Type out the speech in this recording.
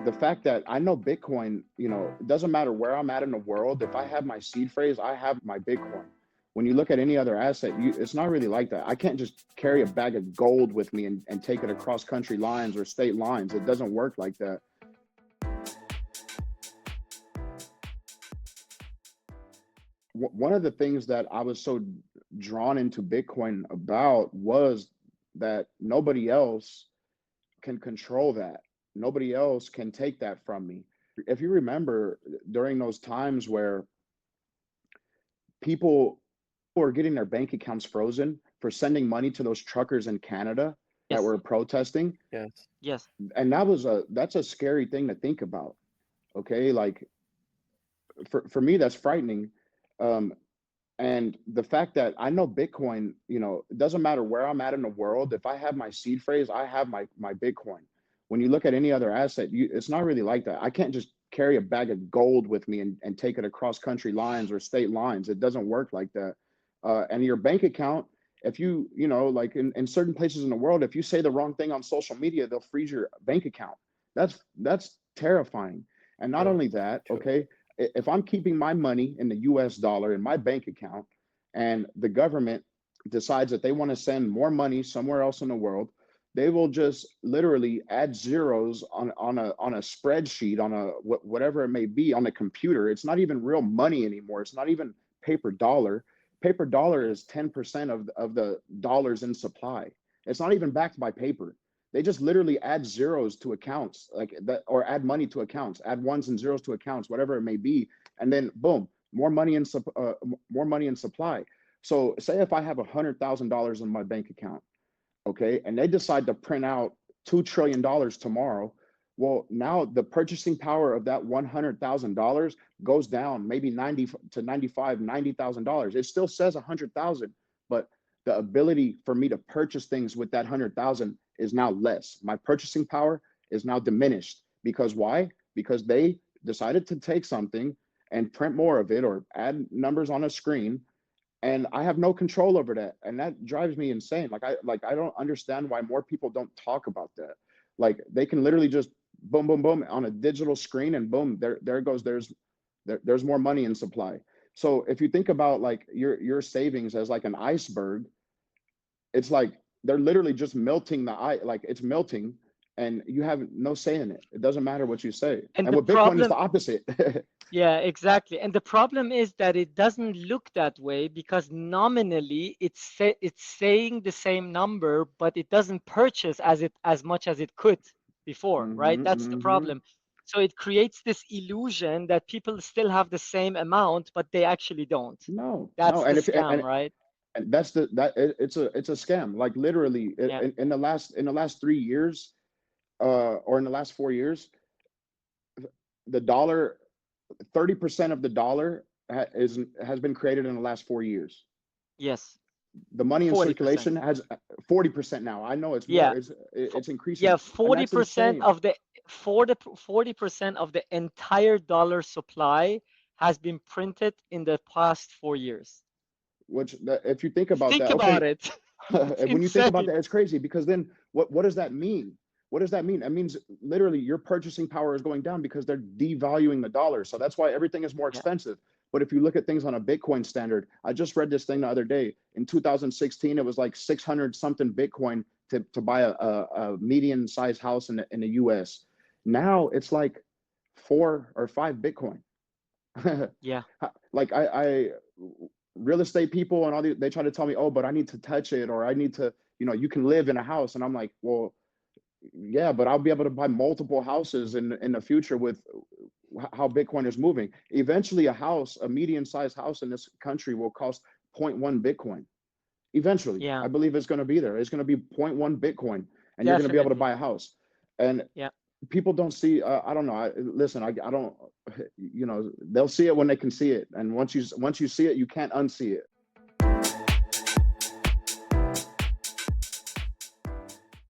the fact that I know Bitcoin, it doesn't matter where I'm at in the world. If I have my seed phrase, I have my Bitcoin. When you look at any other asset, it's not really like that. I can't just carry a bag of gold with me and take it across country lines or state lines. It doesn't work like that. One of the things that I was so drawn into Bitcoin about was that nobody else can control that. Nobody else can take that from me. If you remember during those times where people were getting their bank accounts frozen for sending money to those truckers in Canada that Yes. were protesting, Yes. Yes. and that's a scary thing to think about. Okay, like for me, that's frightening. Um, and the fact that I know Bitcoin, it doesn't matter where I'm at in the world. If I have my seed phrase, I have my Bitcoin. When you look at any other asset, it's not really like that. I can't just carry a bag of gold with me and take it across country lines or state lines. It doesn't work like that. And your bank account, if like in certain places in the world, if you say the wrong thing on social media, they'll freeze your bank account. That's terrifying. And not True. only that, True. okay, if I'm keeping my money in the US dollar in my bank account and the government decides that they want to send more money somewhere else in the world, they will just literally add zeros on a spreadsheet, on a whatever it may be, on a computer. It's not even real money anymore. It's not even paper dollar. Paper dollar is 10% of the dollars in supply. It's not even backed by paper. They just literally add zeros to accounts like that, or add money to accounts, add ones and zeros to accounts, whatever it may be, and then boom, more money in supply. So say if I have $100,000 in my bank account, okay, and they decide to print out $2 trillion tomorrow. Well, now the purchasing power of that $100,000 goes down maybe 90 to 95, $90,000. It still says 100,000, but the ability for me to purchase things with that 100,000 is now less. My purchasing power is now diminished because why? Because they decided to take something and print more of it or add numbers on a screen, and I have no control over that, and that drives me insane. I don't understand why more people don't talk about that. Like they can literally just boom boom boom on a digital screen, and boom, there goes there's more money in supply. So if you think about like your savings as like an iceberg, it's like they're literally just melting the ice, like it's melting, and you have no say in it. It doesn't matter what you say. And And the with Bitcoin, it's the problem, opposite. yeah, exactly. And the problem is that it doesn't look that way because nominally it's saying the same number, but it doesn't purchase as much as it could before, right? That's the Hmm. problem. So it creates this illusion that people still have the same amount, but they actually don't. No, no, That's the and if scam, and right? that's it's a scam. Like literally Yeah. in the last 3 years, or in the last 4 years, the dollar, 30% of the dollar has been created in the last 4 years. Yes. The money in 40%. circulation has 40% now. I know it's more. Yeah. It's increasing, Yeah, and that's 40% insane. of the 40% of the entire dollar supply has been printed in the past 4 years. If you think about Think that, about okay, it. It's when you think about insane. that, it's crazy because then what does that mean? What does that mean? That means literally your purchasing power is going down because they're devaluing the dollar. So that's why everything is more Yeah. expensive. But if you look at things on a Bitcoin standard, I just read this thing the other day. In 2016, it was like 600 something Bitcoin to buy a median sized house in the US. Now it's like 4 or 5 Bitcoin. Yeah. Like I real estate people and all they try to tell me, oh, but I need to touch it, or I need to, you can live in a house. And I'm like, well, yeah, but I'll be able to buy multiple houses in the future with how Bitcoin is moving. Eventually, a median-sized house in this country will cost zero point 0.1 Bitcoin. Eventually, Yeah. I believe it's going to be there. It's going to be zero point 0.1 Bitcoin, and you're going to be able to Definitely. buy a house. And Yeah. people don't see. I don't know. Listen, I don't. They'll see it when they can see it, and once you see it, you can't unsee it.